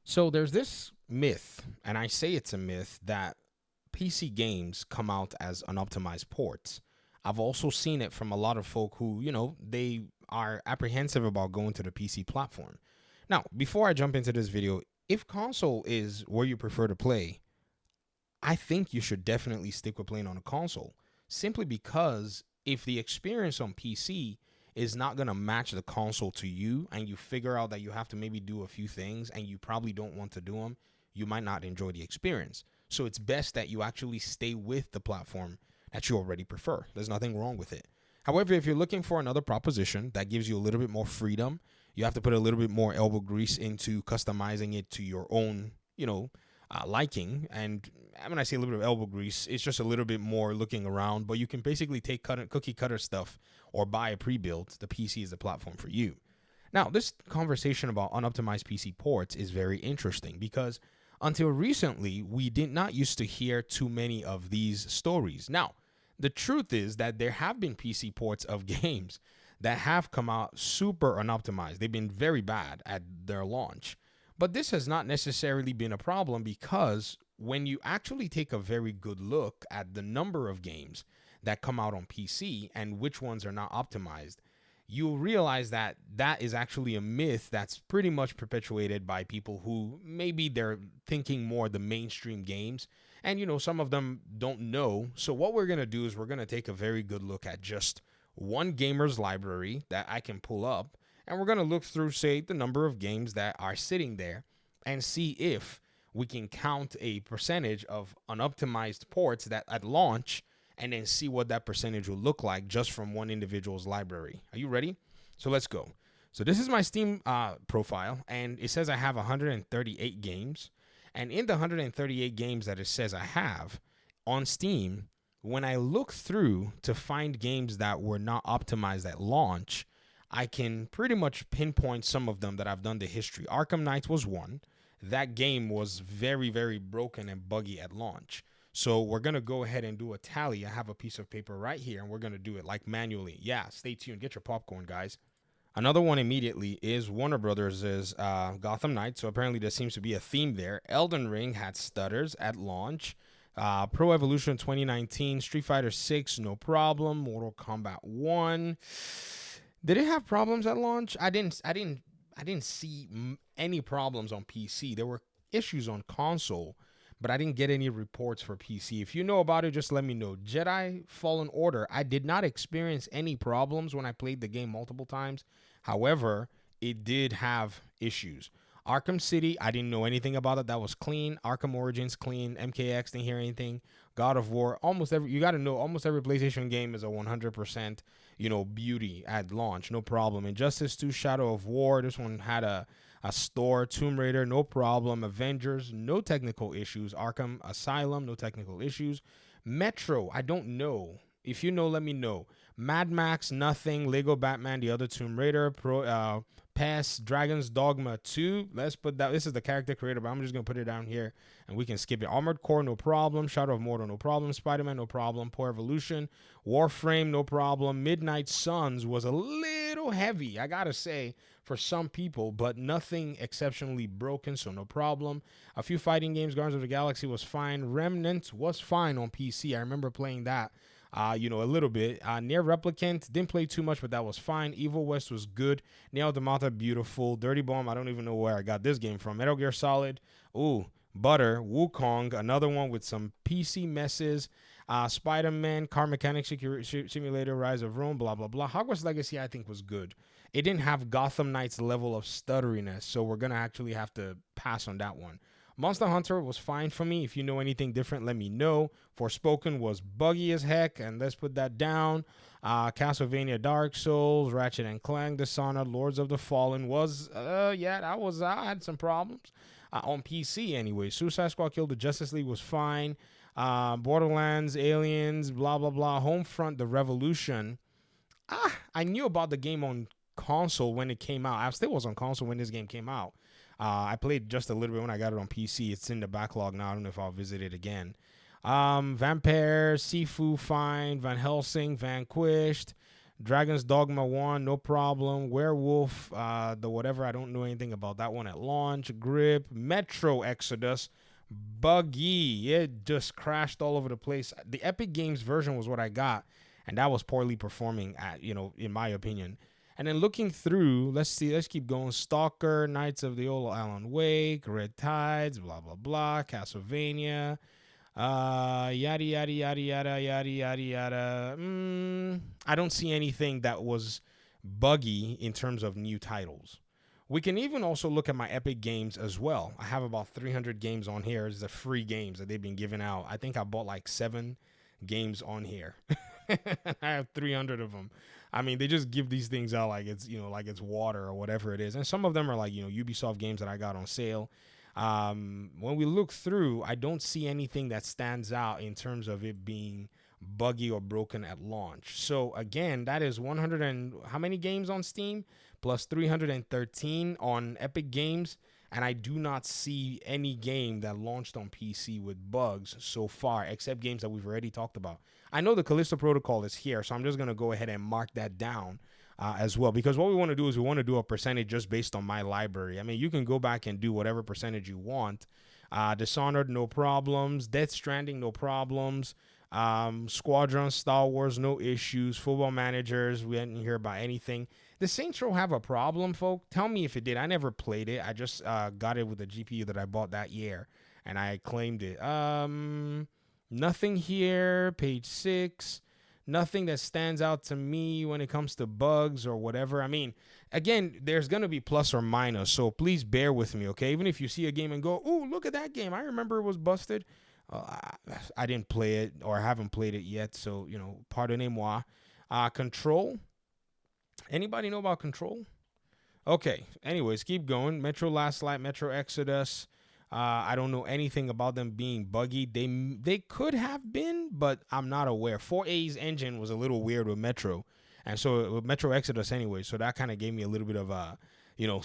So there's this myth, and I say it's a myth, that PC games come out as unoptimized ports. I've also seen it from a lot of folk who, they are apprehensive about going to the PC platform. Now, before I jump into this video, if console is where you prefer to play, I think you should definitely stick with playing on a console, simply because if the experience on PC is not going to match the console to you, and you figure out that you have to maybe do a few things and you probably don't want to do them, you might not enjoy the experience. So it's best that you actually stay with the platform that you already prefer. There's nothing wrong with it. However, if you're looking for another proposition that gives you a little bit more freedom, you have to put a little bit more elbow grease into customizing it to your own, liking. And when I say a little bit of elbow grease, it's just a little bit more looking around, but you can basically take cookie cutter stuff or buy a pre-built. The PC is the platform for you. Now, this conversation about unoptimized PC ports is very interesting because until recently, we did not used to hear too many of these stories. Now, the truth is that there have been PC ports of games that have come out super unoptimized. They've been very bad at their launch. But this has not necessarily been a problem because when you actually take a very good look at the number of games that come out on PC and which ones are not optimized, you'll realize that that is actually a myth that's pretty much perpetuated by people who maybe they're thinking more the mainstream games, and some of them don't know. So what we're going to do is we're going to take a very good look at just one gamer's library that I can pull up, and we're going to look through, say, the number of games that are sitting there and see if we can count a percentage of unoptimized ports that at launch, and then see what that percentage will look like just from one individual's library. Are you ready? So let's go. So this is my Steam profile, and it says I have 138 games. And in the 138 games that it says I have on Steam, when I look through to find games that were not optimized at launch, I can pretty much pinpoint some of them that I've done the history. Arkham Knight was one. That game was very, very broken and buggy at launch. So we're going to go ahead and do a tally. I have a piece of paper right here, and we're going to do it like manually. Yeah, stay tuned. Get your popcorn, guys. Another one immediately is Warner Brothers' Gotham Knight. So apparently there seems to be a theme there. Elden Ring had stutters at launch. Pro Evolution 2019, Street Fighter 6, no problem. Mortal Kombat 1. Did it have problems at launch? I didn't see any problems on PC. There were issues on console, but I didn't get any reports for PC. If you know about it, just let me know. Jedi Fallen Order, I did not experience any problems when I played the game multiple times. However, it did have issues. Arkham City, I didn't know anything about it. That was clean. Arkham Origins, clean. MKX, didn't hear anything. God of War, you got to know, almost every PlayStation game is a 100%, beauty at launch. No problem. Injustice 2, Shadow of War, this one had a store. Tomb Raider, no problem. Avengers, no technical issues. Arkham Asylum, no technical issues. Metro, I don't know. If you know, let me know. Mad Max, nothing. Lego Batman, the other Tomb Raider, Pass, Dragon's Dogma 2. Let's put that. This is the character creator, but I'm just going to put it down here and we can skip it. Armored Core, no problem. Shadow of Mordor, no problem. Spider-Man, no problem. Pro Evolution, Warframe, no problem. Midnight Suns was a little heavy, I got to say, for some people, but nothing exceptionally broken, so no problem. A few fighting games. Guardians of the Galaxy was fine. Remnant was fine on PC. I remember playing that. A little bit. Near Replicant, didn't play too much, but that was fine. Evil West was good. Neo Automata, beautiful. Dirty Bomb, I don't even know where I got this game from. Metal Gear Solid, Butter, Wukong, another one with some PC messes. Spider-Man, Car Mechanic Simulator, Rise of Rome, blah, blah, blah. Hogwarts Legacy, I think, was good. It didn't have Gotham Knights level of stutteriness, so we're going to actually have to pass on that one. Monster Hunter was fine for me. If you know anything different, let me know. Forspoken was buggy as heck, and let's put that down. Castlevania Dark Souls, Ratchet and Clank, Dishonored, Lords of the Fallen was, I had some problems. On PC anyway. Suicide Squad Killed the Justice League was fine. Borderlands, Aliens, blah, blah, blah. Homefront, The Revolution. I knew about the game on console when it came out. I still was on console when this game came out. I played just a little bit when I got it on PC. It's in the backlog now. I don't know if I'll visit it again. Vampire, Sifu, fine. Van Helsing, Vanquished. Dragon's Dogma 1, no problem. Werewolf, the whatever, I don't know anything about that one at launch. Grip, Metro Exodus, buggy. It just crashed all over the place. The Epic Games version was what I got, and that was poorly performing at, in my opinion. And then looking through, let's keep going. Stalker, Knights of the Old Alan Wake, Red Tides, blah, blah, blah, Castlevania, yada yada yada yada yada yada yada. I don't see anything that was buggy in terms of new titles. We can even also look at my Epic Games as well. I have about 300 games on here. It's the free games that they've been giving out. I think I bought like 7 games on here. I have 300 of them. I mean, they just give these things out like it's, like it's water or whatever it is. And some of them are like, Ubisoft games that I got on sale. When we look through, I don't see anything that stands out in terms of it being buggy or broken at launch. So again, that is 100 and how many games on Steam plus 313 on Epic Games. And I do not see any game that launched on PC with bugs so far, except games that we've already talked about. I know the Callisto Protocol is here, so I'm just going to go ahead and mark that down as well. Because what we want to do is we want to do a percentage just based on my library. I mean, you can go back and do whatever percentage you want. Dishonored, no problems. Death Stranding, no problems. Squadron, Star Wars, no issues. Football Managers, we didn't hear about anything. The Saints Row have a problem, folks? Tell me if it did. I never played it. I just got it with the GPU that I bought that year, and I claimed it. Nothing here. Page 6. Nothing that stands out to me when it comes to bugs or whatever. I mean, again, there's going to be plus or minus, so please bear with me, okay? Even if you see a game and go, ooh, look at that game. I remember it was busted. I didn't play it or haven't played it yet, so, pardonnez-moi. Control. Anybody know about Control? Okay. Anyways, keep going. Metro Last Light, Metro Exodus. I don't know anything about them being buggy. They could have been, but I'm not aware. 4A's engine was a little weird with Metro, and so with Metro Exodus anyway. So that kind of gave me a little bit of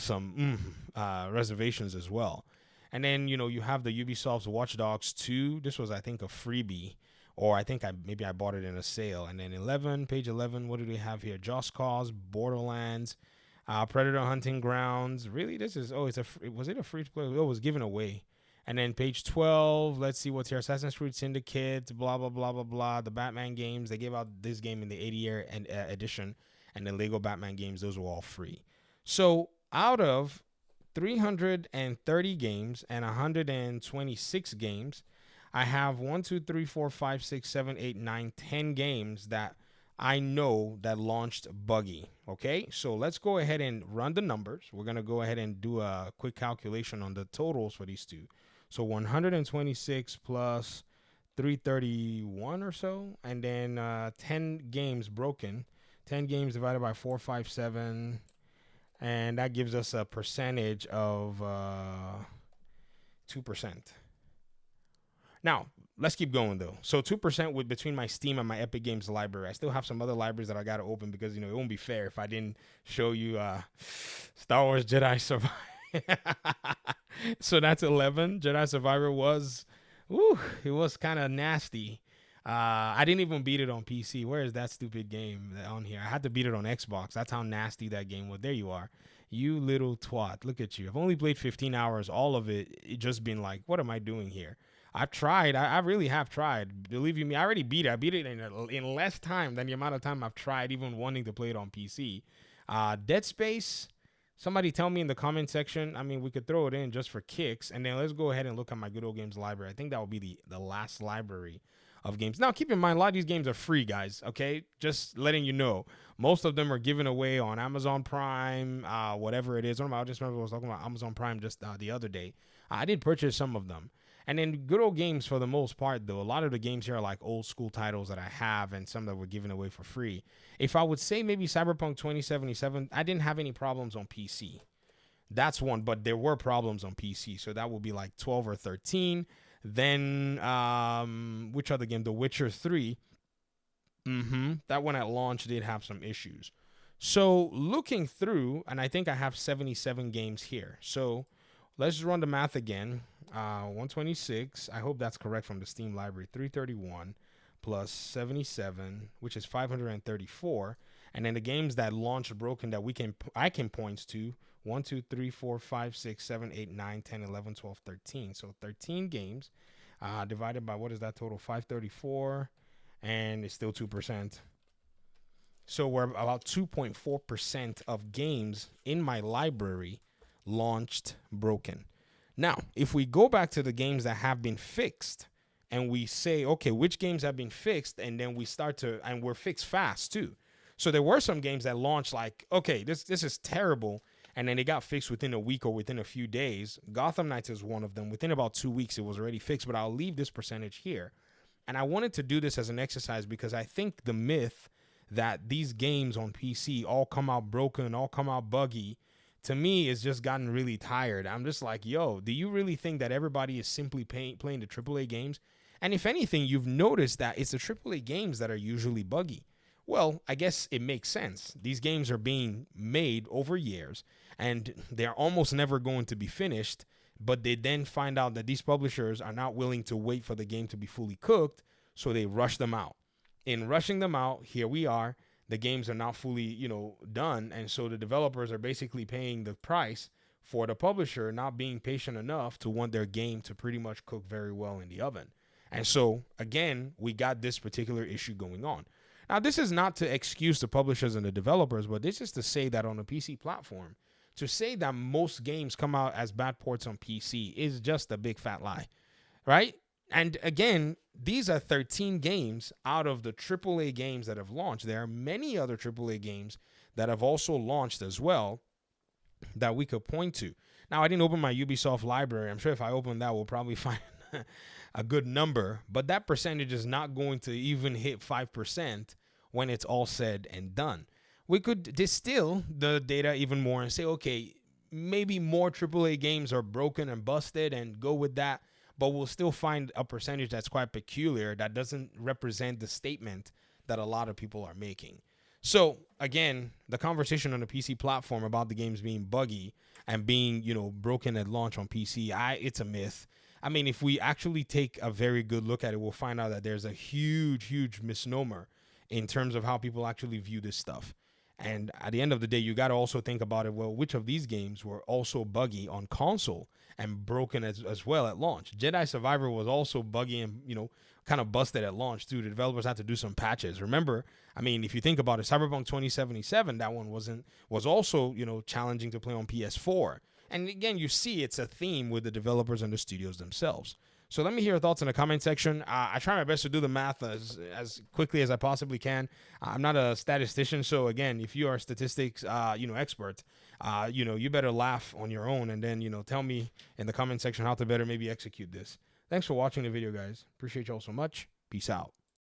some reservations as well. And then you have the Ubisoft's Watch Dogs 2. This was, I think, a freebie, or I think maybe I bought it in a sale. And then page 11. What do they have here? Just Cause, Borderlands. Predator Hunting Grounds. Really? Was it a free to play? It was given away. And then page 12. Let's see what's here. Assassin's Creed Syndicate. Blah, blah, blah, blah, blah. The Batman games. They gave out this game in the 80-year edition. And the Lego Batman games. Those were all free. So out of 330 games and 126 games, I have 1, 2, 3, 4, 5, 6, 7, 8, 9, 10 games that I know that launched buggy. Okay, so let's go ahead and run the numbers. We're going to go ahead and do a quick calculation on the totals for these two. So 126 plus 331 or so, and then 10 games broken. 10 games divided by 457, and that gives us a percentage of 2%. Now, let's keep going, though. So 2% between my Steam and my Epic Games library. I still have some other libraries that I got to open because, it won't be fair if I didn't show you Star Wars Jedi Survivor. So that's 11. Jedi Survivor was, it was kind of nasty. I didn't even beat it on PC. Where is that stupid game on here? I had to beat it on Xbox. That's how nasty that game was. There you are. You little twat. Look at you. I've only played 15 hours. All of it just been like, what am I doing here? I've tried. I really have tried. Believe you me, I already beat it. I beat it in less time than the amount of time I've tried even wanting to play it on PC. Dead Space, somebody tell me in the comment section. I mean, we could throw it in just for kicks. And then let's go ahead and look at my Good Old Games library. I think that will be the last library of games. Now, keep in mind, a lot of these games are free, guys, okay? Just letting you know. Most of them are given away on Amazon Prime, whatever it is. I just remember I was talking about Amazon Prime just the other day. I did purchase some of them. And then Good Old Games, for the most part, though, a lot of the games here are like old school titles that I have and some that were given away for free. If I would say maybe Cyberpunk 2077, I didn't have any problems on PC. That's one, but there were problems on PC. So that would be like 12 or 13. Then, which other game? The Witcher 3. That one at launch did have some issues. So looking through, and I think I have 77 games here. So let's just run the math again. 126. I hope that's correct from the Steam library. 331 plus 77, which is 534. And then the games that launched broken that I can point to 1, 2, 3, 4, 5, 6, 7, 8, 9, 10, 11, 12, 13. So 13 games divided by what is that total? 534, and it's still 2%. So we're about 2.4% of games in my library launched broken. Now, if we go back to the games that have been fixed and we say, okay, which games have been fixed, and then we start to, and we're fixed fast too. So there were some games that launched like, okay, this is terrible, and then it got fixed within a week or within a few days. Gotham Knights is one of them. Within about 2 weeks, it was already fixed, but I'll leave this percentage here. And I wanted to do this as an exercise because I think the myth that these games on PC all come out broken, all come out buggy, to me, it's just gotten really tired. I'm just like, yo, do you really think that everybody is simply playing the AAA games? And if anything, you've noticed that it's the AAA games that are usually buggy. Well, I guess it makes sense. These games are being made over years, and they're almost never going to be finished, but they then find out that these publishers are not willing to wait for the game to be fully cooked, so they rush them out. In rushing them out, here we are. The games are not fully, done, and so the developers are basically paying the price for the publisher not being patient enough to want their game to pretty much cook very well in the oven. And so, again, we got this particular issue going on. Now, this is not to excuse the publishers and the developers, but this is to say that on a PC platform, to say that most games come out as bad ports on PC is just a big fat lie, right? And again, these are 13 games out of the AAA games that have launched. There are many other AAA games that have also launched as well that we could point to. Now, I didn't open my Ubisoft library. I'm sure if I open that, we'll probably find a good number. But that percentage is not going to even hit 5% when it's all said and done. We could distill the data even more and say, okay, maybe more AAA games are broken and busted and go with that. But we'll still find a percentage that's quite peculiar that doesn't represent the statement that a lot of people are making. So, again, the conversation on the PC platform about the games being buggy and being, broken at launch on PC, it's a myth. I mean, if we actually take a very good look at it, we'll find out that there's a huge, huge misnomer in terms of how people actually view this stuff. And at the end of the day, you got to also think about it. Well, which of these games were also buggy on console and broken as well at launch? Jedi Survivor was also buggy and, kind of busted at launch too. The developers had to do some patches. Remember, I mean, if you think about it, Cyberpunk 2077, that one was also, challenging to play on PS4. And again, you see it's a theme with the developers and the studios themselves. So let me hear your thoughts in the comment section. I try my best to do the math as quickly as I possibly can. I'm not a statistician, so again, if you are a statistics, expert, you better laugh on your own and then, tell me in the comment section how to better maybe execute this. Thanks for watching the video, guys. Appreciate y'all so much. Peace out.